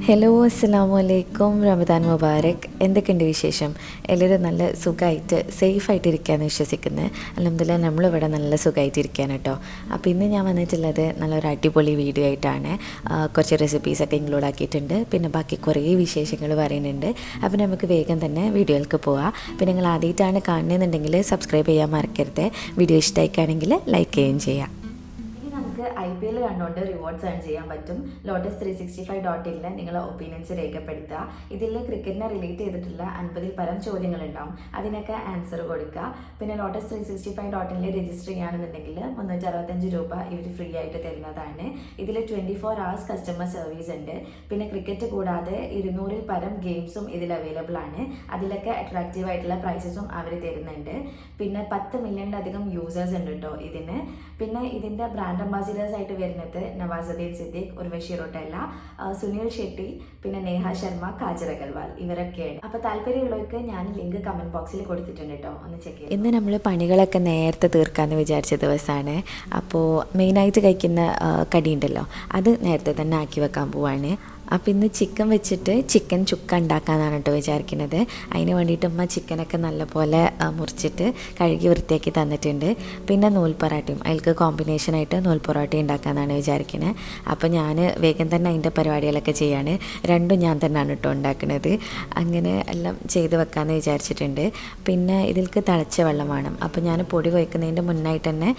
Hello അസ്സലാമു അലൈക്കും. റമദാൻ മുബാരക്. എന്തൊക്കെയുണ്ട് വിശേഷം? എല്ലാവരും നല്ല സുഖമായിട്ട് സേഫായിട്ടിരിക്കുകയെന്ന് വിശ്വസിക്കുന്നത്. അൽഹംദുലില്ലാഹ് നമ്മളിവിടെ നല്ല സുഖമായിട്ടിരിക്കുകയാണ് കേട്ടോ. അപ്പോൾ ഇന്ന് ഞാൻ വന്നിട്ടുള്ളത് നല്ലൊരു അടിപൊളി വീഡിയോ ആയിട്ടാണ്. കുറച്ച് റെസിപ്പീസൊക്കെ ഇൻക്ലൂഡ് ആക്കിയിട്ടുണ്ട്. പിന്നെ ബാക്കി കുറേ വിശേഷങ്ങൾ പറയുന്നുണ്ട്. അപ്പോൾ നമുക്ക് വേഗം തന്നെ വീഡിയോയിലേക്ക് പോവാം. പിന്നെ നിങ്ങൾ ആദ്യമായിട്ടാണ് കാണുന്നതെന്നുണ്ടെങ്കിൽ സബ്സ്ക്രൈബ് ചെയ്യാൻ മറക്കരുത്. വീഡിയോ ഇഷ്ടമായിക്കാണെങ്കിൽ ലൈക്ക് ചെയ്യുകയും ചെയ്യാം. IPL കണ്ടുകൊണ്ട് റിവാർഡ്സ് ഏൺ ചെയ്യാൻ പറ്റും. ലോട്ടസ് 365.in നിങ്ങളെ ഒപ്പീനിയൻസ് രേഖപ്പെടുത്തുക. ഇതിൽ ക്രിക്കറ്റിനെ റിലേറ്റ് ചെയ്തിട്ടുള്ള 50-ൽ പരം ചോദ്യങ്ങളുണ്ടാവും. അതിനൊക്കെ ആൻസർ കൊടുക്കുക. പിന്നെ ലോട്ടസ് 365.in രജിസ്റ്റർ ചെയ്യുകയാണെന്നുണ്ടെങ്കിൽ 365 രൂപ ഇവർ ഫ്രീ ആയിട്ട് തരുന്നതാണ്. ഇതിൽ 24 hours കസ്റ്റമർ സർവീസ് ഉണ്ട്. പിന്നെ ക്രിക്കറ്റ് കൂടാതെ 200-ൽ പരം ഗെയിംസും ഇതിൽ അവൈലബിൾ ആണ്. അതിലൊക്കെ അട്രാക്റ്റീവ് ആയിട്ടുള്ള പ്രൈസസും അവർ തരുന്നുണ്ട്. പിന്നെ 10 മില്യണിലധികം യൂസേഴ്സ് ഉണ്ട് കേട്ടോ ഇതിന്. പിന്നെ ഇതിൻ്റെ ബ്രാൻഡ് അംബാസിഡേഴ്സ് ആയിട്ട് വരുന്നത് നവാസുദ്ദീൻ സിദ്ദീഖ്, ഉർവശി റോട്ടല്ല, സുനിൽ ഷെട്ടി, പിന്നെ നേഹ ശർമ്മ, കാജർ അഗർവാൾ ഇവരൊക്കെയാണ്. അപ്പോൾ താല്പര്യമുള്ളവർക്ക് ഞാൻ ലിങ്ക് കമൻറ്റ് ബോക്സിൽ കൊടുത്തിട്ടുണ്ട് കേട്ടോ, ഒന്ന് ചെക്ക് ചെയ്യാം. ഇന്ന് നമ്മൾ പണികളൊക്കെ നേരത്തെ തീർക്കാമെന്ന് വിചാരിച്ച ദിവസമാണ്. അപ്പോൾ മെയിനായിട്ട് കഴിക്കുന്ന കടി ഉണ്ടല്ലോ, അത് നേരത്തെ തന്നെ ആക്കി വെക്കാൻ പോവാണ്. അപ്പോൾ ഇന്ന് ചിക്കൻ വെച്ചിട്ട് ചിക്കൻ ചുക്ക ഉണ്ടാക്കാമെന്നാണ് കേട്ടോ വിചാരിക്കുന്നത്. അതിന് വേണ്ടിയിട്ട് ഉമ്മ ചിക്കനൊക്കെ നല്ലപോലെ മുറിച്ചിട്ട് കഴുകി വൃത്തിയാക്കി തന്നിട്ടുണ്ട്. പിന്നെ നൂൽ പൊറാട്ടയും അതിൽക്ക് കോമ്പിനേഷനായിട്ട് നൂൽ പൊറോട്ട ഉണ്ടാക്കാമെന്നാണ് വിചാരിക്കുന്നത്. അപ്പോൾ ഞാൻ വേഗം തന്നെ അതിൻ്റെ പരിപാടികളൊക്കെ ചെയ്യാണ്. രണ്ടും ഞാൻ തന്നെയാണ് കേട്ടോ ഉണ്ടാക്കുന്നത്. അങ്ങനെ എല്ലാം ചെയ്ത് വെക്കാമെന്ന് വിചാരിച്ചിട്ടുണ്ട്. പിന്നെ ഇതിൽക്ക് തിളച്ച വെള്ളം വേണം. അപ്പോൾ ഞാൻ പൊടി കുഴക്കുന്നതിൻ്റെ മുന്നായിട്ട് തന്നെ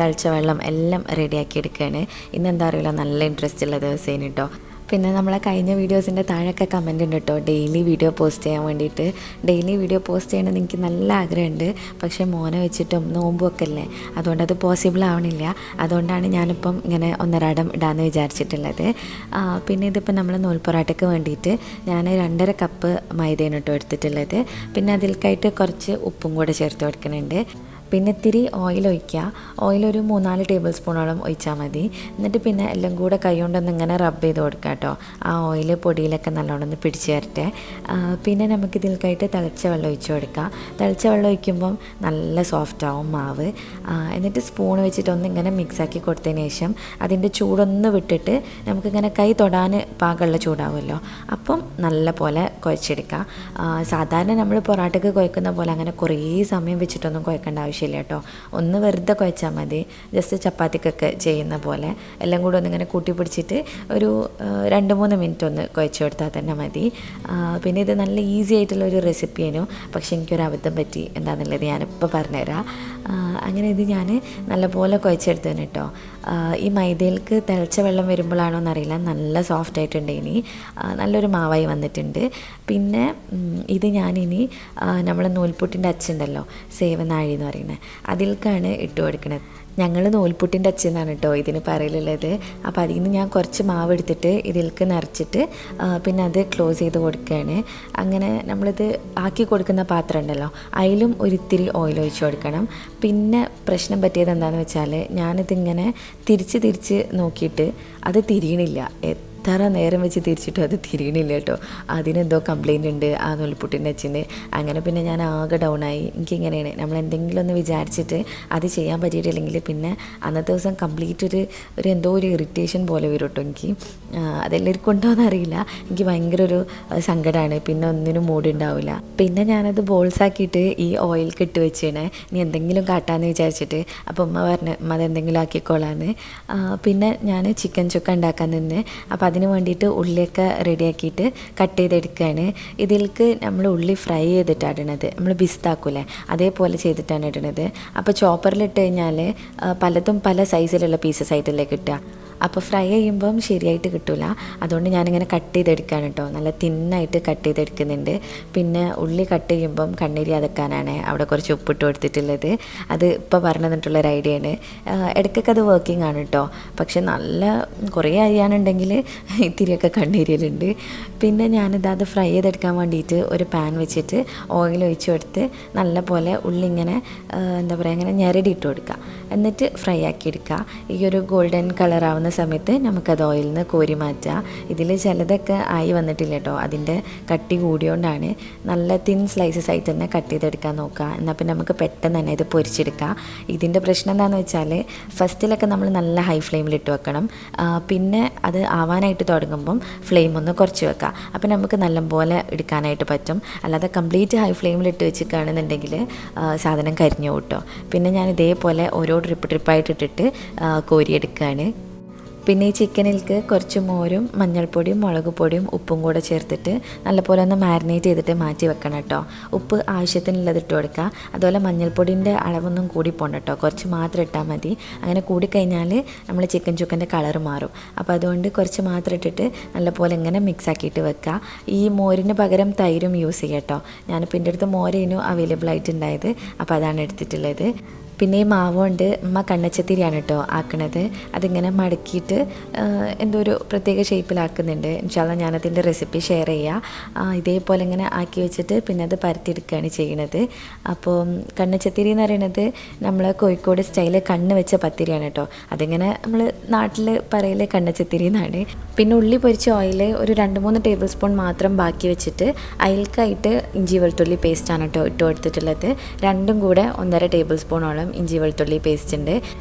തിളച്ച വെള്ളം എല്ലാം റെഡിയാക്കി എടുക്കുകയാണ്. ഇന്നെന്താ അറിയില്ല, നല്ല ഇൻട്രസ്റ്റ് ഉള്ള ദിവസമാണ് കേട്ടോ. പിന്നെ നമ്മളെ കഴിഞ്ഞ വീഡിയോസിൻ്റെ താഴെയൊക്കെ കമൻ്റ് ഉണ്ട് കേട്ടോ, ഡെയിലി വീഡിയോ പോസ്റ്റ് ചെയ്യാൻ വേണ്ടിയിട്ട്. ഡെയിലി വീഡിയോ പോസ്റ്റ് ചെയ്യണമെന്ന് എനിക്ക് നല്ല ആഗ്രഹമുണ്ട്. പക്ഷേ മോനെ വെച്ചിട്ടും നോമ്പും ഒക്കെ അല്ലേ, അതുകൊണ്ട് അത് പോസിബിൾ ആവണില്ല. അതുകൊണ്ടാണ് ഞാനിപ്പം ഇങ്ങനെ ഒന്നരാടം ഇടാമെന്ന് വിചാരിച്ചിട്ടുള്ളത്. പിന്നെ ഇതിപ്പോൾ നമ്മൾ നൂൽ പൊറാട്ടയ്ക്ക് വേണ്ടിയിട്ട് ഞാൻ 2.5 കപ്പ് മൈദയാണ് കേട്ടോ എടുത്തിട്ടുള്ളത്. പിന്നെ അതിൽക്കായിട്ട് കുറച്ച് ഉപ്പും കൂടെ ചേർത്ത് കൊടുക്കുന്നുണ്ട്. പിന്നെ ഇത്തിരി ഓയിൽ ഒഴിക്കുക. ഓയിലൊരു 3-4 ടേബിൾ സ്പൂണോളം ഒഴിച്ചാൽ മതി. എന്നിട്ട് പിന്നെ എല്ലാം കൂടെ കൈ കൊണ്ടൊന്ന് ഇങ്ങനെ റബ്ബ് ചെയ്ത് കൊടുക്കുക കേട്ടോ. ആ ഓയിൽ പൊടിയിലൊക്കെ നല്ലോണം ഒന്ന് പിടിച്ച് തരട്ടെ. പിന്നെ നമുക്കിതിൽക്കായിട്ട് തിളച്ച വെള്ളം ഒഴിച്ച് കൊടുക്കാം. തിളച്ച വെള്ളം ഒഴിക്കുമ്പം നല്ല സോഫ്റ്റ് ആവും മാവ്. എന്നിട്ട് സ്പൂൺ വെച്ചിട്ട് ഒന്ന് ഇങ്ങനെ മിക്സാക്കി കൊടുത്തതിന് ശേഷം അതിൻ്റെ ചൂടൊന്ന് വിട്ടിട്ട് നമുക്കിങ്ങനെ കൈ തൊടാൻ പാകമുള്ള ചൂടാവുമല്ലോ, അപ്പം നല്ല പോലെ കുഴച്ചെടുക്കാം. സാധാരണ നമ്മൾ പൊറാട്ടയ്ക്ക് കുഴക്കുന്ന പോലെ അങ്ങനെ കുറേ സമയം വെച്ചിട്ടൊന്നും കുഴക്കേണ്ട ആവശ്യം കേട്ടോ. ഒന്ന് വെറുതെ കുഴച്ചാൽ മതി, ജസ്റ്റ് ചപ്പാത്തിക്കൊക്കെ ചെയ്യുന്ന പോലെ. എല്ലാം കൂടെ ഒന്നിങ്ങനെ കൂട്ടി പിടിച്ചിട്ട് ഒരു 2-3 മിനിറ്റ് ഒന്ന് കുഴച്ച് കൊടുത്താൽ തന്നെ മതി. പിന്നെ ഇത് നല്ല ഈസി ആയിട്ടുള്ളൊരു റെസിപ്പിയേനു, പക്ഷേ എനിക്കൊരു അബദ്ധം പറ്റി. എന്താണെന്നുള്ളത് ഞാനിപ്പോൾ പറഞ്ഞുതരാം. അങ്ങനെ ഇത് ഞാൻ നല്ലപോലെ കുഴച്ചെടുത്തതിന് കേട്ടോ. ഈ മൈദയിലേക്ക് തിളച്ച വെള്ളം വരുമ്പോഴാണോ എന്നറിയില്ല, നല്ല സോഫ്റ്റ് ആയിട്ടുണ്ട്. ഇനി നല്ലൊരു മാവായി വന്നിട്ടുണ്ട്. പിന്നെ ഇത് ഞാനിനി നമ്മൾ നൂൽപുട്ടിൻ്റെ അച്ചുണ്ടല്ലോ, സേവനാഴി എന്ന് പറയുന്നത്, അതിലേക്കാണ് ഇട്ട് കൊടുക്കുന്നത്. ഞങ്ങൾ നൂൽപുട്ടിൻ്റെ അച്ചെന്നാണ് കേട്ടോ ഇതിന് പറയലുള്ളത്. അപ്പോൾ അതിൽ നിന്ന് ഞാൻ കുറച്ച് മാവ് എടുത്തിട്ട് ഇതിലേക്ക് നിറച്ചിട്ട് പിന്നെ അത് ക്ലോസ് ചെയ്ത് കൊടുക്കുകയാണ്. അങ്ങനെ നമ്മളിത് ആക്കി കൊടുക്കുന്ന പാത്രം ഉണ്ടല്ലോ, അതിലും ഒരിത്തിരി ഓയിൽ ഒഴിച്ച് കൊടുക്കണം. പിന്നെ പ്രശ്നം പറ്റിയത് എന്താണെന്ന് വെച്ചാൽ ഞാനിതിങ്ങനെ തിരിച്ച് നോക്കിയിട്ട് അത് തിരിയണില്ല. എത്ര നേരം വെച്ച് തിരിച്ചിട്ടും അത് തിരിയണില്ല കേട്ടോ. അതിനെന്തോ കംപ്ലയിൻ്റ് ഉണ്ട് ആ നൂൽപുട്ടിൻ്റെ അച്ചിന്. അങ്ങനെ പിന്നെ ഞാൻ ആകെ ഡൗണായി. എനിക്കിങ്ങനെയാണ്, നമ്മൾ എന്തെങ്കിലും ഒന്ന് വിചാരിച്ചിട്ട് അത് ചെയ്യാൻ പറ്റിയിട്ടില്ലെങ്കിൽ പിന്നെ അന്നത്തെ ദിവസം കംപ്ലീറ്റ് ഒരു എന്തോ ഒരു ഇറിറ്റേഷൻ പോലെ വരും കേട്ടോ എനിക്ക്. അതെല്ലാവർക്കും ഉണ്ടോയെന്ന് അറിയില്ല, എനിക്ക് ഭയങ്കര ഒരു സങ്കടമാണ്. പിന്നെ ഒന്നിനും മൂടുണ്ടാവില്ല. പിന്നെ ഞാനത് ബോൾസാക്കിയിട്ട് ഈ ഓയിൽക്ക് ഇട്ട് വെച്ചാണ് ഇനി എന്തെങ്കിലും കാട്ടാമെന്ന് വിചാരിച്ചിട്ട്. അപ്പോൾ ഉമ്മ പറഞ്ഞു അതെന്തെങ്കിലും ആക്കിക്കോളാന്ന്. പിന്നെ ഞാൻ ചിക്കൻ ചുക്ക ഉണ്ടാക്കാൻ നിന്ന്. അപ്പോൾ അതിന് വേണ്ടിയിട്ട് ഉള്ളിയൊക്കെ റെഡിയാക്കിയിട്ട് കട്ട് ചെയ്തെടുക്കുകയാണ്. ഇതിലേക്ക് നമ്മൾ ഉള്ളി ഫ്രൈ ചെയ്തിട്ടാണ് ഇടുന്നത്. നമ്മൾ ബിസ്താക്കൂലേ, അതേപോലെ ചെയ്തിട്ടാണ് ഇടുന്നത്. അപ്പോൾ ചോപ്പറിലിട്ട് കഴിഞ്ഞാൽ പലതും പല സൈസിലുള്ള പീസസ് ആയിട്ടല്ലേ കിട്ടുക. അപ്പോൾ ഫ്രൈ ചെയ്യുമ്പം ശരിയായിട്ട് കിട്ടില്ല. അതുകൊണ്ട് ഞാനിങ്ങനെ കട്ട് ചെയ്തെടുക്കുകയാണ് കേട്ടോ. നല്ല തിന്നായിട്ട് കട്ട് ചെയ്തെടുക്കുന്നുണ്ട്. പിന്നെ ഉള്ളി കട്ട് ചെയ്യുമ്പം കണ്ണീരി അതക്കാനാണ് അവിടെ കുറച്ച് ഉപ്പിട്ട് കൊടുത്തിട്ടുള്ളത്. അത് ഇപ്പോൾ പറഞ്ഞു തന്നിട്ടുള്ളൊരു ഐഡിയയാണ്. ഇടയ്ക്കൊക്കെ അത് വർക്കിംഗ് ആണ് കേട്ടോ. പക്ഷെ നല്ല കുറേ അരിയാനുണ്ടെങ്കിൽ ഇത്തിരിയൊക്കെ കണ്ണീരിയലുണ്ട്. പിന്നെ ഞാനിത് ഫ്രൈ ചെയ്തെടുക്കാൻ വേണ്ടിയിട്ട് ഒരു പാൻ വെച്ചിട്ട് ഓയിൽ ഒഴിച്ച് കൊടുത്ത് നല്ല പോലെ ഉള്ളി ഇങ്ങനെ എന്താ പറയുക, ഇങ്ങനെ ഞെരടി ഇട്ട് കൊടുക്കുക. എന്നിട്ട് ഫ്രൈ ആക്കി എടുക്കുക. ഈ ഒരു ഗോൾഡൻ കളറാവുന്ന ആവുന്ന സമയത്ത് നമുക്കത് ഓയിലിൽ നിന്ന് കോരി മാറ്റാം. ഇതിൽ ചിലതൊക്കെ ആയി വന്നിട്ടില്ല കേട്ടോ, അതിൻ്റെ കട്ടി കൂടിയോണ്ടാണ്. നല്ല തിൻ സ്ലൈസസ് ആയിട്ട് തന്നെ കട്ട് ചെയ്തെടുക്കാൻ നോക്കുക. എന്നാൽ പിന്നെ നമുക്ക് പെട്ടെന്ന് തന്നെ ഇത് പൊരിച്ചെടുക്കാം. ഇതിൻ്റെ പ്രശ്നം എന്താണെന്ന് വെച്ചാൽ ഫസ്റ്റിലൊക്കെ നമ്മൾ നല്ല ഹൈ ഫ്ലെയിമിലിട്ട് വെക്കണം. പിന്നെ അത് ആവാനായിട്ട് തുടങ്ങുമ്പം ഫ്ലെയിം ഒന്ന് കുറച്ച് വെക്കാം. അപ്പം നമുക്ക് നല്ലപോലെ എടുക്കാനായിട്ട് പറ്റും. അല്ലാതെ കംപ്ലീറ്റ് ഹൈ ഫ്ലെയിമിലിട്ട് വെച്ചിട്ടാണെന്നുണ്ടെങ്കിൽ സാധനം കരിഞ്ഞു കിട്ടും. പിന്നെ ഞാൻ ഇതേപോലെ ഓരോ ട്രിപ്പായിട്ട് ഇട്ടിട്ട് കോരിയെടുക്കുകയാണ്. പിന്നെ ഈ ചിക്കനിലേക്ക് കുറച്ച് മോരും മഞ്ഞൾപ്പൊടിയും മുളക് പൊടിയും ഉപ്പും കൂടെ ചേർത്തിട്ട് നല്ലപോലെ ഒന്ന് മാരിനേറ്റ് ചെയ്തിട്ട് മാറ്റി വെക്കണം കേട്ടോ. ഉപ്പ് ആവശ്യത്തിനുള്ളത് ഇട്ട് കൊടുക്കുക. അതുപോലെ മഞ്ഞൾപ്പൊടിൻ്റെ അളവൊന്നും കൂടി പോകണ്ട കേട്ടോ, കുറച്ച് മാത്രം ഇട്ടാൽ മതി. അങ്ങനെ കൂടിക്കഴിഞ്ഞാൽ നമ്മൾ ചിക്കൻ ചുക്കൻ്റെ കളർ മാറും. അപ്പോൾ അതുകൊണ്ട് കുറച്ച് മാത്രം ഇട്ടിട്ട് നല്ലപോലെ ഇങ്ങനെ മിക്സ് ആക്കിയിട്ട് വെക്കുക. ഈ മോരിന് പകരം തൈരും യൂസ് ചെയ്യാം കേട്ടോ. ഞാനിപ്പോൾ എൻ്റെ അടുത്ത് മോരേനും അവൈലബിൾ ആയിട്ടുണ്ടായത്, അപ്പോൾ അതാണ് എടുത്തിട്ടുള്ളത്. പിന്നെ ഈ മാവ് കൊണ്ട് ഉമ്മ കണ്ണച്ചത്തിരിയാണ് കേട്ടോ ആക്കണത്. അതിങ്ങനെ മടക്കിയിട്ട് എന്തോ ഒരു പ്രത്യേക ഷേപ്പിലാക്കുന്നുണ്ട്. ഇൻഷാല്ലാ ഞാനതിൻ്റെ റെസിപ്പി ഷെയർ ചെയ്യാം. ഇതേപോലെ ഇങ്ങനെ ആക്കി വെച്ചിട്ട് പിന്നെ അത് പരത്തിയെടുക്കുകയാണ് ചെയ്യണത്. അപ്പോൾ കണ്ണച്ചത്തിരി എന്ന് പറയുന്നത് നമ്മൾ കോഴിക്കോട് സ്റ്റൈല് കണ്ണ് വെച്ച പത്തിരിയാണ് കേട്ടോ. അതിങ്ങനെ നമ്മൾ നാട്ടിൽ പറയൽ കണ്ണച്ചത്തിരി എന്നാണ്. പിന്നെ ഉള്ളി പൊരിച്ച ഓയിൽ ഒരു 2-3 ടേബിൾ സ്പൂൺ മാത്രം ബാക്കി വെച്ചിട്ട് അയൽക്കായിട്ട് ഇഞ്ചി വെളുത്തുള്ളി പേസ്റ്റാണ് കേട്ടോ ഇട്ട് കൊടുത്തിട്ടുള്ളത്. രണ്ടും കൂടെ 1.5 ടേബിൾ സ്പൂണോളം ഇഞ്ചി വെളുത്തുള്ളി പേസ്റ്റ് ഉണ്ട്.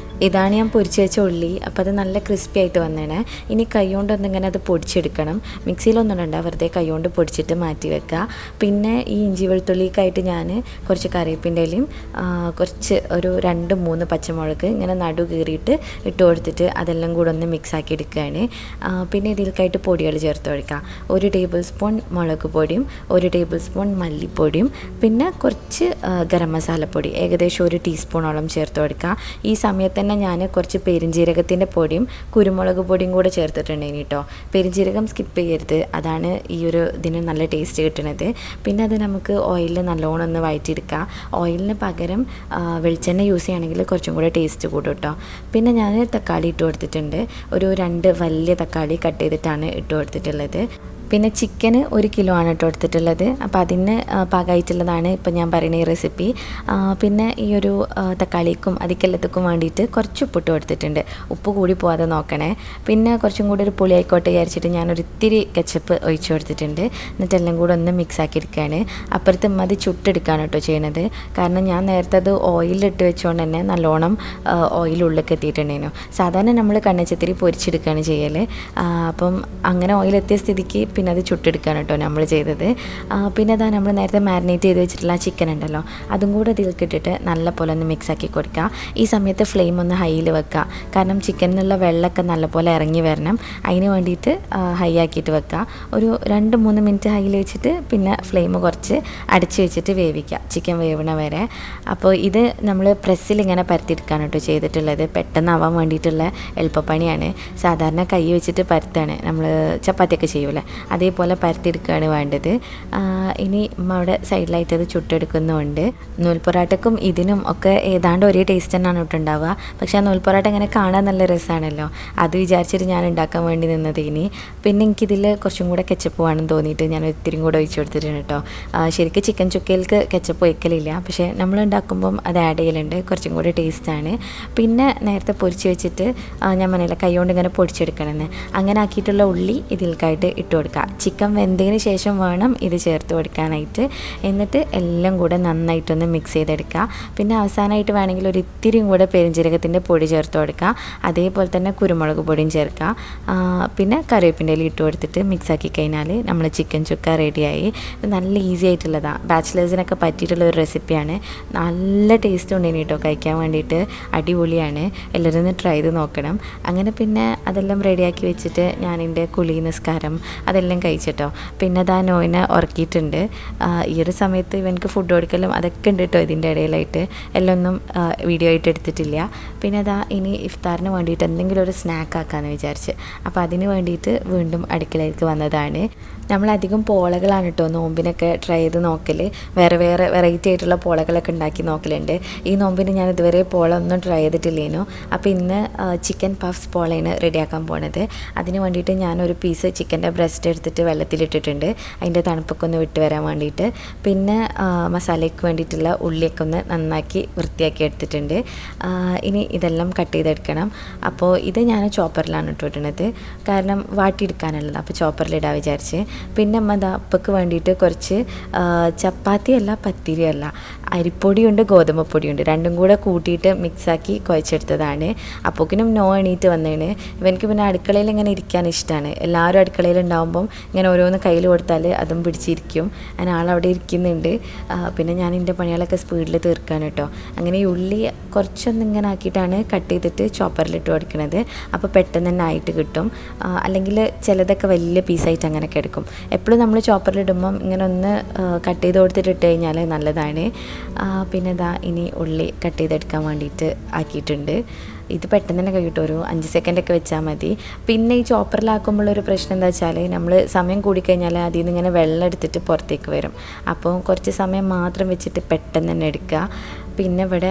ഇതാണ് ഞാൻ പൊരിച്ച് വെച്ച ഉള്ളി. അപ്പോൾ അത് നല്ല ക്രിസ്പി ആയിട്ട് വന്നേനെ. ഇനി കൈ കൊണ്ടൊന്നിങ്ങനെ അത് പൊടിച്ചെടുക്കണം. മിക്സിയിലൊന്നും ഇടണ്ട, വെറുതെ കൈ കൊണ്ട് പൊടിച്ചിട്ട് മാറ്റി വെക്കുക. പിന്നെ ഈ ഇഞ്ചി വെളുത്തുള്ളിക്കായിട്ട് ഞാൻ കുറച്ച് കറിവേപ്പിൻ്റെ ഇലയും കുറച്ച് ഒരു 2-3 പച്ചമുളക് ഇങ്ങനെ നടു കീറിയിട്ട് ഇട്ട് കൊടുത്തിട്ട് അതെല്ലാം കൂടെ ഒന്ന് മിക്സ് ആക്കി എടുക്കുകയാണ്. പിന്നെ ഇതിലേക്കായിട്ട് പൊടികൾ ചേർത്ത് കൊടുക്കുക. 1 ടേബിൾ സ്പൂൺ മുളക് പൊടിയും 1 ടേബിൾ സ്പൂൺ മല്ലിപ്പൊടിയും പിന്നെ കുറച്ച് ഗരം മസാലപ്പൊടി ഏകദേശം 1 ടീസ്പൂണോളം ചേർത്ത് കൊടുക്കുക. ഈ സമയത്ത് തന്നെ ഞാൻ കുറച്ച് പെരിഞ്ജീരകത്തിൻ്റെ പൊടിയും കുരുമുളക് പൊടിയും കൂടെ ചേർത്തിട്ടുണ്ടെങ്കിൽ കേട്ടോ. പെരിഞ്ജീരകം സ്കിപ്പ് ചെയ്യരുത്, അതാണ് ഈ ഒരു ഇതിന് നല്ല ടേസ്റ്റ് കിട്ടുന്നത്. പിന്നെ അത് നമുക്ക് ഓയിലിൽ നല്ലോണം ഒന്ന് വഴറ്റിയെടുക്കുക. ഓയിലിന് പകരം വെളിച്ചെണ്ണ യൂസ് ചെയ്യുകയാണെങ്കിൽ കുറച്ചും കൂടെ ടേസ്റ്റ് കൂടും കേട്ടോ. പിന്നെ ഞാൻ തക്കാളി ഇട്ട് കൊടുത്തിട്ടുണ്ട്. ഒരു 2 വലിയ തക്കാളി കട്ട് ചെയ്തിട്ടാണ് ഇട്ട് കൊടുത്തിട്ടുള്ളത്. പിന്നെ ചിക്കന് 1 കിലോ ആണ് ഇട്ട് കൊടുത്തിട്ടുള്ളത്. അപ്പോൾ അതിന് പാകമായിട്ടുള്ളതാണ് ഇപ്പം ഞാൻ പറയുന്ന ഈ റെസിപ്പി. പിന്നെ ഈ ഒരു തക്കാളിക്കും അതിക്കെല്ലാത്തക്കും വേണ്ടിയിട്ട് കുറച്ച് ഉപ്പിട്ട് കൊടുത്തിട്ടുണ്ട്. ഉപ്പ് കൂടി പോകാതെ നോക്കണേ. പിന്നെ കുറച്ചും കൂടി ഒരു പുളി ആയിക്കോട്ടെ വിചാരിച്ചിട്ട് ഞാനൊരു ഇത്തിരി കെച്ചപ്പ് ഒഴിച്ച് കൊടുത്തിട്ടുണ്ട്. എന്നിട്ടെല്ലാം കൂടെ ഒന്ന് മിക്സ് ആക്കി എടുക്കുകയാണ്. അപ്പുറത്ത് മതി ചുട്ടെടുക്കുകയാണ് കേട്ടോ ചെയ്യണത്. കാരണം ഞാൻ നേരത്തെ അത് ഓയിലിട്ട് വെച്ചുകൊണ്ട് തന്നെ നല്ലോണം ഓയിൽ ഉള്ളിലേക്ക് എത്തിയിട്ടുണ്ടായിരുന്നു. സാധാരണ നമ്മൾ കണ്ണച്ചത്തിരി പൊരിച്ചെടുക്കുകയാണ് ചെയ്യൽ. അപ്പം അങ്ങനെ ഓയിലെത്തിയ സ്ഥിതിക്ക് പിന്നെ അത് ചുട്ടെടുക്കുകയാണ് കേട്ടോ നമ്മൾ ചെയ്തത്. പിന്നെ അതാ നമ്മൾ നേരത്തെ മാരിനേറ്റ് ചെയ്ത് വെച്ചിട്ടുള്ള ചിക്കൻ ഉണ്ടല്ലോ, അതും കൂടെ ഇതിലേക്ക് ഇട്ടിട്ട് നല്ല പോലെ ഒന്ന് മിക്സ് ആക്കി കൊടുക്കുക. ഈ സമയത്ത് ഫ്ലെയിം ഒന്ന് ഹൈയിൽ വെക്കുക. കാരണം ചിക്കനിൽ നിന്നുള്ള വെള്ളമൊക്കെ നല്ലപോലെ ഇറങ്ങി വരണം. അതിന് വേണ്ടിയിട്ട് ഹൈ ആക്കിയിട്ട് വെക്കുക. ഒരു 2-3 മിനിറ്റ് ഹൈയിൽ വെച്ചിട്ട് പിന്നെ ഫ്ലെയിം കുറച്ച് അടച്ച് വെച്ചിട്ട് വേവിക്കുക, ചിക്കൻ വേവണ വരെ. അപ്പോൾ ഇത് നമ്മൾ പ്രസ്സിൽ ഇങ്ങനെ പരത്തിയെടുക്കുകയാണ് കേട്ടോ ചെയ്തിട്ടുള്ളത്. പെട്ടെന്നാവാൻ വേണ്ടിയിട്ടുള്ള എളുപ്പപ്പണിയാണ്. സാധാരണ കൈ വെച്ചിട്ട് പരത്താണ്, നമ്മൾ ചപ്പാത്തിയൊക്കെ ചെയ്യൂലേ, അതേപോലെ പരത്തിയെടുക്കുകയാണ് വേണ്ടത്. ഇനി അവിടെ സൈഡിലായിട്ട് അത് ചുട്ടെടുക്കുന്നുണ്ട്. നൂൽപ്പൊറാട്ടക്കും ഇതിനും ഒക്കെ ഏതാണ്ട് ഒരേ ടേസ്റ്റ് തന്നെയാണ് ഇട്ടുണ്ടാവുക. പക്ഷേ ആ നൂൽപ്പൊറാട്ട ഇങ്ങനെ കാണാൻ നല്ല രസമാണല്ലോ, അത് വിചാരിച്ചിട്ട് ഞാൻ ഉണ്ടാക്കാൻ വേണ്ടി നിന്നത്. ഇനി പിന്നെ എനിക്കിതിൽ കുറച്ചും കൂടെ കെച്ചപ്പ് വേണമെന്ന് തോന്നിയിട്ട് ഞാൻ ഒത്തിരി കൂടെ ഒഴിച്ചു കൊടുത്തിട്ടുണ്ട് കേട്ടോ. ശരിക്കും ചിക്കൻ ചുക്കയിലേക്ക് കെച്ചപ്പ് ഒഴിക്കലില്ല, പക്ഷേ നമ്മൾ ഉണ്ടാക്കുമ്പം അത് ആഡ് ചെയ്യലുണ്ട്, കുറച്ചും കൂടെ ടേസ്റ്റാണ്. പിന്നെ നേരത്തെ പൊരിച്ച് വെച്ചിട്ട് ഞാൻ പറഞ്ഞില്ല കൈ കൊണ്ട് ഇങ്ങനെ പൊടിച്ചെടുക്കണമെന്ന്, അങ്ങനെ ആക്കിയിട്ടുള്ള ഉള്ളി ഇതിലേക്കായിട്ട് ഇട്ട് കൊടുക്കുക. ചിക്കൻ വെന്തതിന് ശേഷം വേണം ഇത് ചേർത്ത് കൊടുക്കാനായിട്ട്. എന്നിട്ട് എല്ലാം കൂടെ നന്നായിട്ടൊന്ന് മിക്സ് ചെയ്തെടുക്കുക. പിന്നെ അവസാനമായിട്ട് വേണമെങ്കിൽ ഒരു ഇത്തിരിയും കൂടെ പെരിഞ്ജീരകത്തിൻ്റെ പൊടി ചേർത്ത് കൊടുക്കുക. അതേപോലെ തന്നെ കുരുമുളക് പൊടിയും ചേർക്കുക. പിന്നെ കറിവേപ്പിൻ്റെ ഇല ഇട്ട് കൊടുത്തിട്ട് മിക്സ് ആക്കി കഴിഞ്ഞാൽ നമ്മൾ ചിക്കൻ ചുക്ക റെഡിയായി. നല്ല ഈസി ആയിട്ടുള്ളതാണ്, ബാച്ചിലേഴ്സിനൊക്കെ പറ്റിയിട്ടുള്ളൊരു റെസിപ്പിയാണ്. നല്ല ടേസ്റ്റ് ഉണ്ട് കേട്ടോ, കഴിക്കാൻ വേണ്ടിയിട്ട് അടിപൊളിയാണ്. എല്ലാവരും ഒന്ന് ട്രൈ ചെയ്ത് നോക്കണം. അങ്ങനെ പിന്നെ അതെല്ലാം റെഡിയാക്കി വെച്ചിട്ട് ഞാൻ എൻ്റെ കുളി നിസ്കാരം അതെല്ലാം കഴിച്ചിട്ടോ. പിന്നെ അതാ നോയിനെ ഉറക്കിയിട്ടുണ്ട്. ഈ ഒരു സമയത്ത് ഇവനക്ക് ഫുഡ് കൊടുക്കലും അതൊക്കെ ഉണ്ട് കേട്ടോ. ഇതിൻ്റെ ഇടയിലായിട്ട് എല്ലാം ഒന്നും വീഡിയോ ആയിട്ട് എടുത്തിട്ടില്ല. പിന്നെ അതാ ഇനി ഇഫ്താറിന് വേണ്ടിയിട്ട് എന്തെങ്കിലും ഒരു സ്നാക്ക് ആക്കാമെന്ന് വിചാരിച്ച്, അപ്പോൾ അതിന് വേണ്ടിയിട്ട് വീണ്ടും അടുക്കളയിലേക്ക് വന്നതാണ്. നമ്മളധികം പോളകളാണ് കേട്ടോ നോമ്പിനൊക്കെ ട്രൈ ചെയ്ത് നോക്കൽ. വേറെ വേറെ വെറൈറ്റി ആയിട്ടുള്ള പോളകളൊക്കെ ഉണ്ടാക്കി നോക്കലുണ്ട്. ഈ നോമ്പിന് ഞാൻ ഇതുവരെ പോള ഒന്നും ട്രൈ ചെയ്തിട്ടില്ലേനു. അപ്പോൾ ഇന്ന് ചിക്കൻ പഫ്സ് പോളയാണ് റെഡിയാക്കാൻ പോണത്. അതിന് വേണ്ടിയിട്ട് ഞാനൊരു പീസ് ചിക്കൻ്റെ ബ്രസ്റ്റ് അരച്ചെടുത്തിട്ട് വെള്ളത്തിലിട്ടിട്ടുണ്ട്, അതിൻ്റെ തണുപ്പൊക്കെ ഒന്ന് വിട്ട് വരാൻ വേണ്ടിയിട്ട്. പിന്നെ മസാലയ്ക്ക് വേണ്ടിയിട്ടുള്ള ഉള്ളിയൊക്കെ ഒന്ന് നന്നാക്കി വൃത്തിയാക്കി എടുത്തിട്ടുണ്ട്. ഇനി ഇതെല്ലാം കട്ട് ചെയ്തെടുക്കണം. അപ്പോൾ ഇത് ഞാൻ ചോപ്പറിലാണ് ഇട്ടിട്ടുള്ളത്, കാരണം വാട്ടിയെടുക്കാനുള്ളത്. അപ്പോൾ ചോപ്പറിലിടാൻ വിചാരിച്ച്. പിന്നെ അമ്മ ഉപ്പക്ക് വേണ്ടിയിട്ട് കുറച്ച് ചപ്പാത്തിയല്ല പത്തിരിയല്ല, അരിപ്പൊടിയുണ്ട് ഗോതമ്പ് പൊടിയുണ്ട്, രണ്ടും കൂടെ കൂട്ടിയിട്ട് മിക്സാക്കി കുഴച്ചെടുത്തതാണ്. അപ്പോക്കിനും നോ എണീറ്റ് വന്നേണ്. ഇവനക്ക് പിന്നെ അടുക്കളയിൽ ഇങ്ങനെ ഇരിക്കാൻ ഇഷ്ടമാണ്. എല്ലാവരും അടുക്കളയിൽ ഉണ്ടാകുമ്പം ഇങ്ങനെ ഓരോന്ന് കയ്യിൽ കൊടുത്താൽ അതും പിടിച്ചിരിക്കും. അങ്ങനെ ആളവിടെ ഇരിക്കുന്നുണ്ട്. പിന്നെ ഞാൻ എൻ്റെ പണികളൊക്കെ സ്പീഡിൽ തീർക്കാൻ കേട്ടോ. അങ്ങനെ ഈ ഉള്ളി കുറച്ചൊന്ന് ഇങ്ങനെ ആക്കിയിട്ടാണ് കട്ട് ചെയ്തിട്ട് ചോപ്പറിലിട്ട് കൊടുക്കുന്നത്. അപ്പോൾ പെട്ടെന്ന് തന്നെ ആയിട്ട് കിട്ടും. അല്ലെങ്കിൽ ചിലതൊക്കെ വലിയ പീസായിട്ട് അങ്ങനെയൊക്കെ എടുക്കും. എപ്പോഴും നമ്മൾ ചോപ്പറിലിടുമ്പം ഇങ്ങനെ ഒന്ന് കട്ട് ചെയ്ത് കൊടുത്തിട്ട് ഇട്ട് കഴിഞ്ഞാൽ നല്ലതാണ്. പിന്നെ ഇനി ഉള്ളി കട്ട് ചെയ്തെടുക്കാൻ വേണ്ടിയിട്ട് ആക്കിയിട്ടുണ്ട്. ഇത് പെട്ടെന്ന് തന്നെ കഴിയിട്ടും, ഒരു 5 സെക്കൻഡൊക്കെ വെച്ചാൽ മതി. പിന്നെ ഈ ചോപ്പറിലാക്കുമ്പോഴൊരു പ്രശ്നം എന്താ വെച്ചാൽ നമ്മൾ സമയം കൂടിക്കഴിഞ്ഞാൽ അതിൽ നിന്ന് ഇങ്ങനെ വെള്ളം എടുത്തിട്ട് പുറത്തേക്ക് വരും. അപ്പോൾ കുറച്ച് സമയം മാത്രം വെച്ചിട്ട് പെട്ടെന്ന് തന്നെ എടുക്കുക. പിന്നെ ഇവിടെ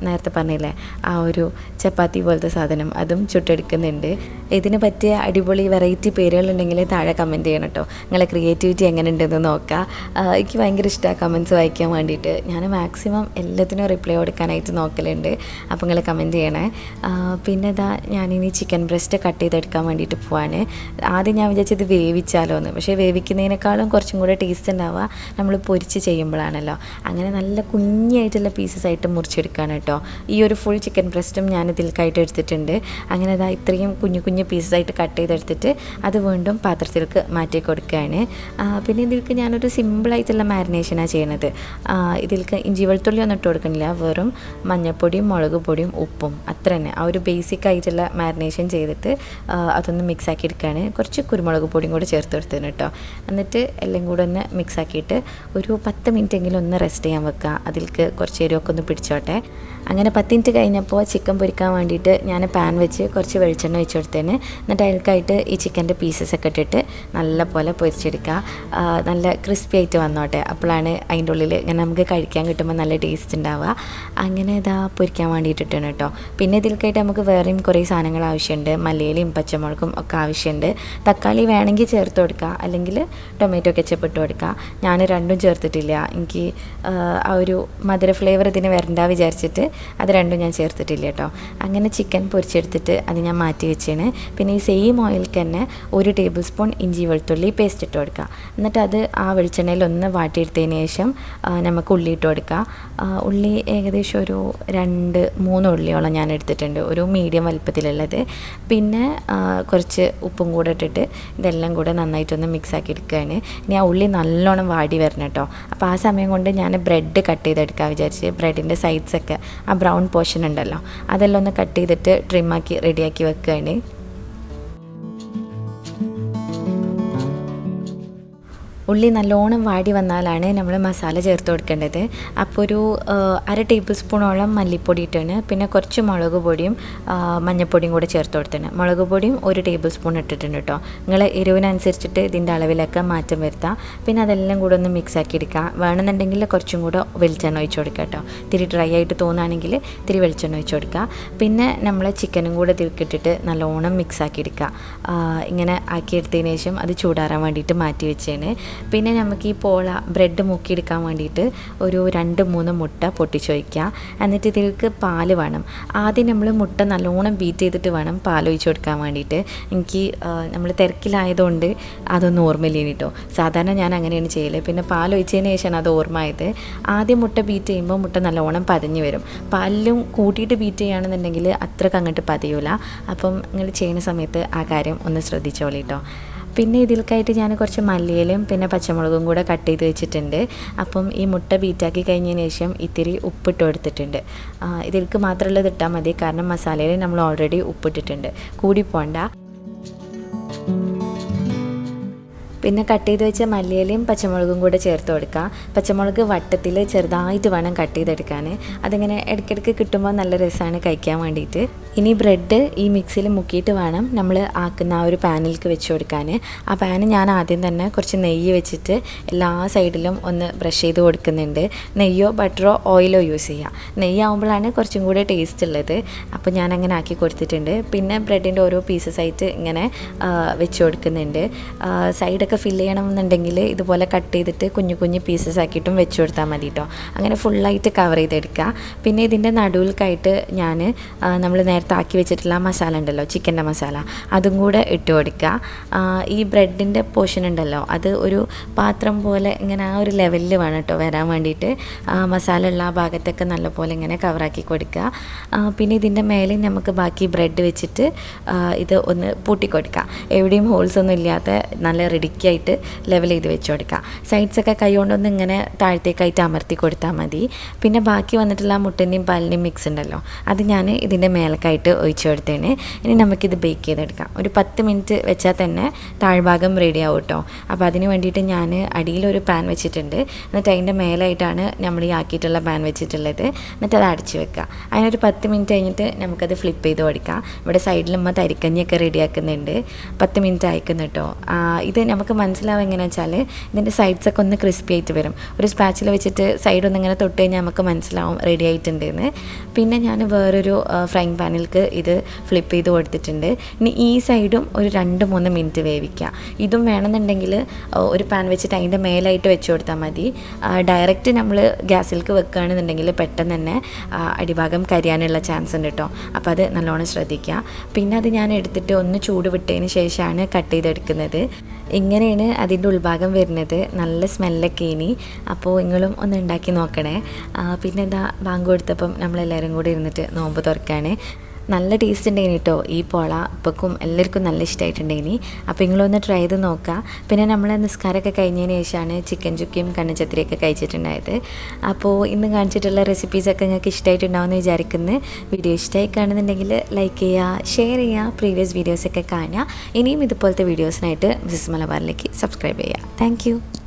നേരത്തെ പറഞ്ഞില്ലേ ആ ഒരു ചപ്പാത്തി പോലത്തെ സാധനം, അതും ചുട്ടെടുക്കുന്നുണ്ട്. ഇതിന് പറ്റിയ അടിപൊളി വെറൈറ്റി പേരുകളുണ്ടെങ്കിൽ താഴെ കമൻറ്റ് ചെയ്യണം കേട്ടോ. നിങ്ങളെ ക്രിയേറ്റിവിറ്റി എങ്ങനെ ഉണ്ടെന്ന് നോക്കുക. എനിക്ക് ഭയങ്കര ഇഷ്ടമാണ് കമൻറ്റ്സ് വായിക്കാൻ വേണ്ടിയിട്ട്. ഞാൻ മാക്സിമം എല്ലാത്തിനും റിപ്ലൈ കൊടുക്കാനായിട്ട് നോക്കലുണ്ട്. അപ്പോൾ നിങ്ങൾ കമൻറ്റ് ചെയ്യണേ. പിന്നെ ഞാനിനി ചിക്കൻ ബ്രസ്റ്റ് കട്ട് ചെയ്തെടുക്കാൻ വേണ്ടിയിട്ട് പോവാണ്. ആദ്യം ഞാൻ വിചാരിച്ചത് വേവിച്ചാലോ എന്ന്, പക്ഷേ വേവിക്കുന്നതിനേക്കാളും കുറച്ചും കൂടെ ടേസ്റ്റ് ഉണ്ടാവുക നമ്മൾ പൊരിച്ച് ചെയ്യുമ്പോഴാണല്ലോ. അങ്ങനെ നല്ല കുഞ്ഞായിട്ടുള്ള പീസസ് ആയിട്ട് മുറിച്ചെടുക്കുകയാണ് കേട്ടോ. ഈ ഒരു ഫുൾ ചിക്കൻ ബ്രസ്റ്റും ഞാൻ ഇതിൽക്കായിട്ട് എടുത്തിട്ടുണ്ട്. അങ്ങനെ ഇത്രയും കുഞ്ഞു കുഞ്ഞു പീസസായിട്ട് കട്ട് ചെയ്തെടുത്തിട്ട് അത് വീണ്ടും പാത്രത്തിലേക്ക് മാറ്റി കൊടുക്കുകയാണ്. പിന്നെ ഇതിലേക്ക് ഞാനൊരു സിമ്പിളായിട്ടുള്ള മാരിനേഷനാണ് ചെയ്യുന്നത്. ഇതിലേക്ക് ഇഞ്ചി വെളുത്തുള്ളി ഒന്നും ഇട്ട് കൊടുക്കണില്ല, വെറും മഞ്ഞൾപ്പൊടിയും മുളക് പൊടിയും ഉപ്പും അത്ര തന്നെ. ആ ഒരു ബേസിക് ആയിട്ടുള്ള മാരിനേഷൻ ചെയ്തിട്ട് അതൊന്ന് മിക്സാക്കി എടുക്കുകയാണ്. കുറച്ച് കുരുമുളക് പൊടിയും കൂടി ചേർത്ത് കൊടുത്തതിന് കേട്ടോ. എന്നിട്ട് എല്ലാം കൂടെ ഒന്ന് മിക്സാക്കിയിട്ട് ഒരു 10 മിനിറ്റെങ്കിലും ഒന്ന് റെസ്റ്റ് ചെയ്യാൻ വെക്കുക. അതിലേക്ക് കുറച്ച് എരിവൊക്കെ ഒന്ന് പിടിച്ചോട്ടെ. അങ്ങനെ 10 മിനിറ്റ് കഴിഞ്ഞപ്പോൾ ചിക്കൻ പൊരിക്കാൻ വേണ്ടിയിട്ട് ഞാൻ പാൻ വെച്ച് കുറച്ച് വെളിച്ചെണ്ണ വെച്ച് കൊടുത്തതിന്. എന്നിട്ട് അതിൽക്കായിട്ട് ഈ ചിക്കൻ്റെ പീസസൊക്കെ ഇട്ടിട്ട് നല്ല പോലെ പൊരിച്ചെടുക്കുക. നല്ല ക്രിസ്പി ആയിട്ട് വന്നോട്ടെ, അപ്പോഴാണ് അതിൻ്റെ ഉള്ളിൽ ഇങ്ങനെ നമുക്ക് കഴിക്കാൻ കിട്ടുമ്പോൾ നല്ല ടേസ്റ്റ് ഉണ്ടാവുക. അങ്ങനെ പൊരിക്കാൻ വേണ്ടിയിട്ടിട്ടാണ് കേട്ടോ. പിന്നെ ഇതിൽക്കായിട്ട് നമുക്ക് വേറെയും കുറേ സാധനങ്ങൾ ആവശ്യമുണ്ട്. മല്ലിയിലയും പച്ചമുളകും ഒക്കെ ആവശ്യമുണ്ട്. തക്കാളി വേണമെങ്കിൽ ചേർത്ത് കൊടുക്കുക, അല്ലെങ്കിൽ ടൊമാറ്റോ കെച്ചപ്പ് ഇട്ട് കൊടുക്കുക. ഞാൻ രണ്ടും ചേർത്തിട്ടില്ല, എനിക്ക് ആ ഒരു മധുര ഫ്ലേവർ ഇതിന് വരണ്ട വിചാരിച്ചിട്ട് അത് രണ്ടും ഞാൻ ചേർത്തിട്ടില്ല കേട്ടോ. അങ്ങനെ ചിക്കൻ പൊരിച്ചെടുത്തിട്ട് അത് ഞാൻ മാറ്റി വെച്ചാണ്. പിന്നെ ഈ സെയിം ഓയിലിൽ തന്നെ 1 ടേബിൾ സ്പൂൺ ഇഞ്ചി വെളുത്തുള്ളി പേസ്റ്റ് ഇട്ട് കൊടുക്കുക. എന്നിട്ട് അത് ആ വെളിച്ചെണ്ണയിൽ ഒന്ന് വാട്ടിയെടുത്തതിന് ശേഷം നമുക്ക് ഉള്ളി ഇട്ട് കൊടുക്കുക. ഉള്ളി ഏകദേശം ഒരു 2-3 ഉള്ളിയോളം ഞാൻ എടുത്തിട്ടുണ്ട്, ഒരു മീഡിയം വലുപ്പത്തിലുള്ളത്. പിന്നെ കുറച്ച് ഉപ്പും കൂടെ ഇട്ടിട്ട് ഇതെല്ലാം കൂടെ നന്നായിട്ടൊന്ന് മിക്സാക്കി എടുക്കുകയാണ്. ഇനി ആ ഉള്ളി നല്ലോണം വാടി വരണം കേട്ടോ. അപ്പോൾ ആ സമയം കൊണ്ട് ഞാൻ ബ്രെഡ് കട്ട് ചെയ്തെടുക്കാൻ വിചാരിച്ച്. ബ്രെഡിൻ്റെ സൈഡ്സൊക്കെ ആ ബ്രൗൺ പോർഷൻ ഉണ്ടല്ലോ അതെല്ലാം ഒന്ന് കട്ട് ചെയ്തിട്ട് ട്രിമ്മാക്കി റെഡിയാക്കി വെക്കുകയാണ്. ഉള്ളി നല്ലോണം വാടി വന്നാലാണ് നമ്മൾ മസാല ചേർത്ത് കൊടുക്കേണ്ടത്. അപ്പോൾ ഒരു 1/2 ടേബിൾ സ്പൂണോളം മല്ലിപ്പൊടി ഇട്ടാണ്, പിന്നെ കുറച്ച് മുളക് പൊടിയും മഞ്ഞൾപ്പൊടിയും കൂടെ ചേർത്ത് കൊടുത്തതാണ്. മുളക് പൊടിയും 1 ടേബിൾ സ്പൂൺ ഇട്ടിട്ടുണ്ട് കേട്ടോ. നിങ്ങൾ എരിവിനനുസരിച്ചിട്ട് ഇതിൻ്റെ അളവിലൊക്കെ മാറ്റം വരുത്താം. പിന്നെ അതെല്ലാം കൂടെ ഒന്ന് മിക്സാക്കി എടുക്കുക. വേണമെന്നുണ്ടെങ്കിൽ കുറച്ചും കൂടെ വെളിച്ചെണ്ണ ഒഴിച്ച് കൊടുക്കുക കേട്ടോ. ഇത്തിരി ഡ്രൈ ആയിട്ട് തോന്നുകയാണെങ്കിൽ ഇത്തിരി വെളിച്ചെണ്ണ ഒഴിച്ച് കൊടുക്കുക. പിന്നെ നമ്മൾ ചിക്കനും കൂടെ തിരിക്കിട്ടിട്ട് നല്ലോണം മിക്സാക്കി എടുക്കുക. ഇങ്ങനെ ആക്കിയെടുത്തതിന് ശേഷം അത് ചൂടാറാൻ വേണ്ടിയിട്ട് മാറ്റി വെച്ചേന്. പിന്നെ നമുക്ക് ഈ പോള ബ്രെഡ് മുക്കിയെടുക്കാൻ വേണ്ടിയിട്ട് ഒരു 2-3 മുട്ട പൊട്ടിച്ച് വയ്ക്കുക. എന്നിട്ട് ഇതിലേക്ക് പാല് വേണം. ആദ്യം നമ്മൾ മുട്ട നല്ലോണം ബീറ്റ് ചെയ്തിട്ട് വേണം പാൽ ഒഴിച്ച് കൊടുക്കാൻ വേണ്ടിയിട്ട്. എനിക്ക് നമ്മൾ തിരക്കിലായതുകൊണ്ട് അതൊന്നും ഓർമ്മയില്ല കേട്ടോ. സാധാരണ ഞാൻ അങ്ങനെയാണ് ചെയ്യല്. പിന്നെ പാൽ ഒഴിച്ചതിന് ശേഷമാണ് അത് ഓർമ്മയായത്. ആദ്യം മുട്ട ബീറ്റ് ചെയ്യുമ്പോൾ മുട്ട നല്ലോണം പതഞ്ഞ് വരും. പാലിലും കൂട്ടിയിട്ട് ബീറ്റ് ചെയ്യുകയാണെന്നുണ്ടെങ്കിൽ അത്രക്ക് അങ്ങോട്ട് പതയൂല. അപ്പം നിങ്ങൾ ചെയ്യുന്ന സമയത്ത് ആ കാര്യം ഒന്ന് ശ്രദ്ധിച്ചോളൂ കേട്ടോ. പിന്നെ ഇതിൽക്കായിട്ട് ഞാൻ കുറച്ച് മല്ലിയിലും പിന്നെ പച്ചമുളകും കൂടെ കട്ട് ചെയ്ത് വെച്ചിട്ടുണ്ട്. അപ്പം ഈ മുട്ട ബീറ്റാക്കി കഴിഞ്ഞതിന് ശേഷം ഇത്തിരി ഉപ്പിട്ട് കൊടുത്തിട്ടുണ്ട്. ഇതിൽക്ക് മാത്രമുള്ളത് ഇട്ടാൽ മതി, കാരണം മസാലയിൽ നമ്മൾ ഓൾറെഡി ഉപ്പിട്ടിട്ടുണ്ട്, കൂടി പോണ്ട. പിന്നെ കട്ട് ചെയ്ത് വെച്ച മല്ലിയിലയും പച്ചമുളകും കൂടെ ചേർത്ത് കൊടുക്കുക. പച്ചമുളക് വട്ടത്തിൽ ചെറുതായിട്ട് വേണം കട്ട് ചെയ്തെടുക്കാൻ. അതിങ്ങനെ ഇടയ്ക്കിടയ്ക്ക് കിട്ടുമ്പോൾ നല്ല രസമാണ് കഴിക്കാൻ വേണ്ടിയിട്ട്. ഇനി ബ്രെഡ് ഈ മിക്സിയിൽ മുക്കിയിട്ട് വേണം നമ്മൾ ആക്കുന്ന ആ ഒരു പാനിലേക്ക് വെച്ച് കൊടുക്കാൻ. ആ പാന് ഞാൻ ആദ്യം തന്നെ കുറച്ച് നെയ്യ് വെച്ചിട്ട് എല്ലാ സൈഡിലും ഒന്ന് ബ്രഷ് ചെയ്ത് കൊടുക്കുന്നുണ്ട്. നെയ്യോ ബട്ടറോ ഓയിലോ യൂസ് ചെയ്യുക. നെയ്യാവുമ്പോഴാണ് കുറച്ചും കൂടെ ടേസ്റ്റ് ഉള്ളത്. അപ്പോൾ ഞാൻ അങ്ങനെ ആക്കി കൊടുത്തിട്ടുണ്ട്. പിന്നെ ബ്രെഡിൻ്റെ ഓരോ പീസസ് ആയിട്ട് ഇങ്ങനെ വെച്ച് കൊടുക്കുന്നുണ്ട്. സൈഡൊക്കെ ഫില്ല് ചെയ്യണമെന്നുണ്ടെങ്കിൽ ഇതുപോലെ കട്ട് ചെയ്തിട്ട് കുഞ്ഞു കുഞ്ഞു പീസസ് ആക്കിയിട്ടും വെച്ച് കൊടുത്താൽ മതി കേട്ടോ. അങ്ങനെ ഫുള്ളായിട്ട് കവർ ചെയ്തെടുക്കുക. പിന്നെ ഇതിൻ്റെ നടുവിൽക്കായിട്ട് ഞാൻ നമ്മൾ നേരത്തെ ആക്കി വെച്ചിട്ടുള്ള മസാല ഉണ്ടല്ലോ, ചിക്കൻ്റെ മസാല, അതും കൂടെ ഇട്ട് കൊടുക്കുക. ഈ ബ്രെഡിൻ്റെ പോർഷൻ ഉണ്ടല്ലോ, അത് ഒരു പാത്രം പോലെ ഇങ്ങനെ ആ ഒരു ലെവലിൽ വേണം കേട്ടോ വരാൻ വേണ്ടിയിട്ട്. മസാല ഉള്ള ആ ഭാഗത്തൊക്കെ നല്ലപോലെ ഇങ്ങനെ കവറാക്കി കൊടുക്കുക. പിന്നെ ഇതിൻ്റെ മേലെ നമുക്ക് ബാക്കി ബ്രെഡ് വെച്ചിട്ട് ഇത് ഒന്ന് പൂട്ടിക്കൊടുക്കുക. എവിടെയും ഹോൾസ് ഒന്നും ഇല്ലാത്ത നല്ല റെഡിക്കായിട്ട് ലെവൽ ചെയ്ത് വെച്ച് കൊടുക്കുക. സൈഡ്സൊക്കെ കൈ കൊണ്ടൊന്ന് ഇങ്ങനെ താഴത്തേക്കായിട്ട് അമർത്തി കൊടുത്താൽ മതി. പിന്നെ ബാക്കി വന്നിട്ടുള്ള മുട്ടൻ്റെയും പാലിൻ്റെയും മിക്സ് ഉണ്ടല്ലോ, അത് ഞാൻ ഇതിൻ്റെ മേലക്കായിട്ട് ഒഴിച്ചു കൊടുത്തേന്. ഇനി നമുക്കിത് ബേക്ക് ചെയ്തെടുക്കാം. ഒരു 10 മിനിറ്റ് വെച്ചാൽ തന്നെ താഴ്ഭാഗം റെഡി ആവും കേട്ടോ. അപ്പോൾ അതിന് വേണ്ടിയിട്ട് ഞാൻ അടിയിലൊരു പാൻ വെച്ചിട്ടുണ്ട്. എന്നിട്ട് അതിൻ്റെ മേലായിട്ടാണ് നമ്മൾ ഈ ആക്കിയിട്ടുള്ള പാൻ വെച്ചിട്ടുള്ളത്. എന്നിട്ട് അത് അടച്ച് വെക്കുക. അതിനൊരു 10 മിനിറ്റ് കഴിഞ്ഞിട്ട് നമുക്കത് ഫ്ലിപ്പ് ചെയ്ത് കൊടുക്കാം. ഇവിടെ സൈഡിലുമ്മ തരിക്കഞ്ഞൊക്കെ റെഡിയാക്കുന്നുണ്ട്. 10 മിനിറ്റ് അയക്കുന്നു കേട്ടോ. ഇത് നമുക്ക് മനസ്സിലാവുക എങ്ങനെയാണെന്ന് വെച്ചാൽ ഇതിൻ്റെ സൈഡ്സൊക്കെ ഒന്ന് ക്രിസ്പി ആയിട്ട് വരും. ഒരു സ്പാച്ചിൽ വെച്ചിട്ട് സൈഡൊന്നും ഇങ്ങനെ തൊട്ട് കഴിഞ്ഞാൽ നമുക്ക് മനസ്സിലാവും റെഡി ആയിട്ടുണ്ടെന്ന്. പിന്നെ ഞാൻ വേറൊരു ഫ്രൈങ് പാനിലേക്ക് ഇത് ഫ്ലിപ്പ് ചെയ്ത് കൊടുത്തിട്ടുണ്ട്. ഇനി ഈ സൈഡും ഒരു 2-3 മിനിറ്റ് വേവിക്കുക. ഇതും വേണമെന്നുണ്ടെങ്കിൽ ഒരു പാൻ വെച്ചിട്ട് അതിൻ്റെ മേലായിട്ട് വെച്ച് കൊടുത്താൽ മതി. ഡയറക്റ്റ് നമ്മൾ ഗ്യാസിലേക്ക് വെക്കുകയാണെന്നുണ്ടെങ്കിൽ പെട്ടെന്ന് തന്നെ അടിഭാഗം കരിയാനുള്ള ചാൻസ് ഉണ്ട് കേട്ടോ. അപ്പോൾ അത് നല്ലോണം ശ്രദ്ധിക്കുക. പിന്നെ അത് ഞാൻ എടുത്തിട്ട് ഒന്ന് ചൂട് വിട്ടതിന് ശേഷമാണ് കട്ട് ചെയ്തെടുക്കുന്നത്. ഇങ്ങനെയാണ് അതിൻ്റെ ഉൾഭാഗം വരുന്നത്. നല്ല സ്മെല്ലൊക്കെ ഇനി. അപ്പോൾ നിങ്ങളും ഒന്ന് ഉണ്ടാക്കി നോക്കണേ. പിന്നെ എന്താ ബാങ്ക് കൊടുത്തപ്പം നമ്മളെല്ലാവരും കൂടി ഇരുന്നിട്ട് നോമ്പ് തുറക്കുകയാണ്. നല്ല ടേസ്റ്റ് ഉണ്ടായിന് കേട്ടോ. ഈ പോള ഇപ്പം എല്ലാവർക്കും നല്ല ഇഷ്ടമായിട്ടുണ്ടായിനി. അപ്പോൾ നിങ്ങളൊന്ന് ട്രൈ ചെയ്ത് നോക്കുക. പിന്നെ നമ്മൾ നിസ്കാരമൊക്കെ കഴിഞ്ഞതിന് ശേഷമാണ് ചിക്കൻ ചുക്കയും കണ്ണുചത്തിരിയൊക്കെ കഴിച്ചിട്ടുണ്ടായത്. അപ്പോൾ ഇന്ന് കാണിച്ചിട്ടുള്ള റെസിപ്പീസൊക്കെ നിങ്ങൾക്ക് ഇഷ്ടമായിട്ടുണ്ടാവുമെന്ന് വിചാരിക്കുന്നു. വീഡിയോ ഇഷ്ടമായി കാണുന്നുണ്ടെങ്കിൽ ലൈക്ക് ചെയ്യുക, ഷെയർ ചെയ്യുക, പ്രീവിയസ് വീഡിയോസൊക്കെ കാണുക. ഇനിയും ഇതുപോലത്തെ വീഡിയോസിനായിട്ട് മിസ്സസ് മലബാറിലേക്ക് സബ്സ്ക്രൈബ് ചെയ്യുക. താങ്ക്